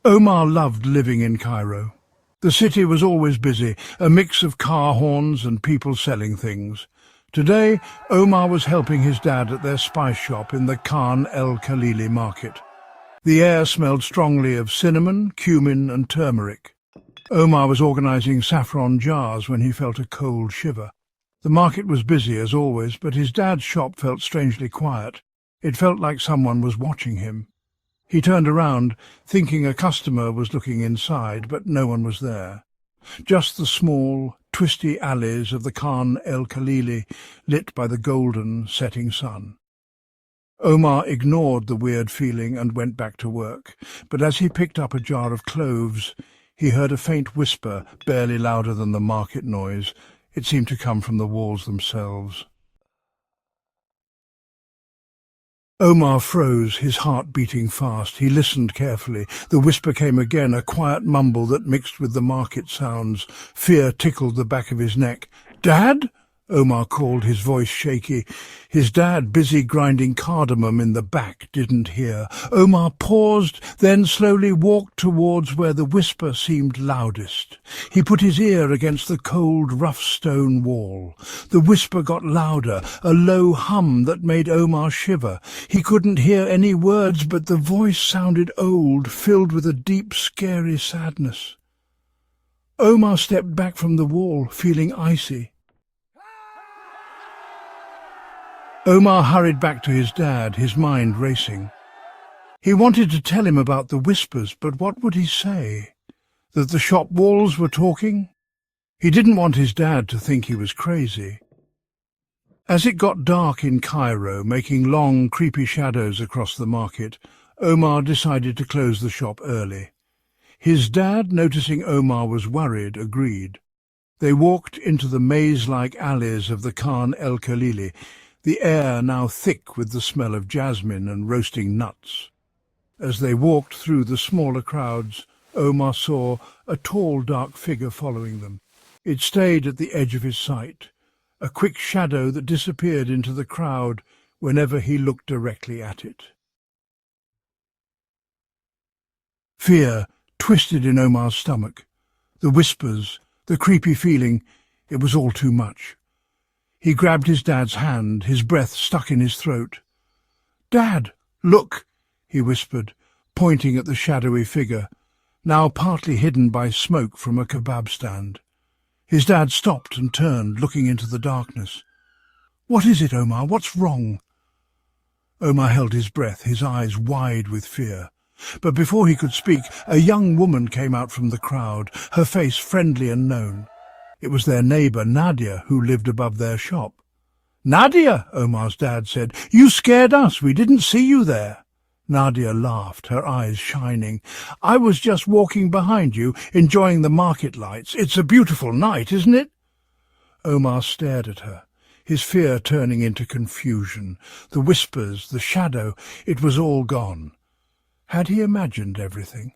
Omar loved living in Cairo. The city was always busy, a mix of car horns and people selling things. Today, Omar was helping his dad at their spice shop in the Khan el-Khalili market. The air smelled strongly of cinnamon, cumin and turmeric. Omar was organizing saffron jars when he felt a cold shiver. The market was busy as always, but his dad's shop felt strangely quiet. It felt like someone was watching him. He turned around, thinking a customer was looking inside, but no one was there. Just the small, twisty alleys of the Khan el-Khalili, lit by the golden, setting sun. Omar ignored the weird feeling and went back to work, but as he picked up a jar of cloves, he heard a faint whisper, barely louder than the market noise. It seemed to come from the walls themselves. Omar froze, his heart beating fast. He listened carefully. The whisper came again, a quiet mumble that mixed with the market sounds. Fear tickled the back of his neck. "Dad?" Omar called, his voice shaky. His dad, busy grinding cardamom in the back, didn't hear. Omar paused, then slowly walked towards where the whisper seemed loudest. He put his ear against the cold, rough stone wall. The whisper got louder, a low hum that made Omar shiver. He couldn't hear any words, but the voice sounded old, filled with a deep, scary sadness. Omar stepped back from the wall, feeling icy. Omar hurried back to his dad, his mind racing. He wanted to tell him about the whispers, but what would he say? That the shop walls were talking? He didn't want his dad to think he was crazy. As it got dark in Cairo, making long, creepy shadows across the market, Omar decided to close the shop early. His dad, noticing Omar was worried, agreed. They walked into the maze-like alleys of the Khan el-Khalili, the air now thick with the smell of jasmine and roasting nuts. As they walked through the smaller crowds, Omar saw a tall, dark figure following them. It stayed at the edge of his sight, a quick shadow that disappeared into the crowd whenever he looked directly at it. Fear twisted in Omar's stomach. The whispers, the creepy feeling, it was all too much. He grabbed his dad's hand, his breath stuck in his throat. "Dad, look," he whispered, pointing at the shadowy figure, now partly hidden by smoke from a kebab stand. His dad stopped and turned, looking into the darkness. "What is it, Omar? What's wrong?" Omar held his breath, his eyes wide with fear. But before he could speak, a young woman came out from the crowd, her face friendly and known. It was their neighbour, Nadia, who lived above their shop. "Nadia," Omar's dad said, "you scared us. We didn't see you there." Nadia laughed, her eyes shining. "I was just walking behind you, enjoying the market lights. It's a beautiful night, isn't it?" Omar stared at her, his fear turning into confusion. The whispers, the shadow, it was all gone. Had he imagined everything?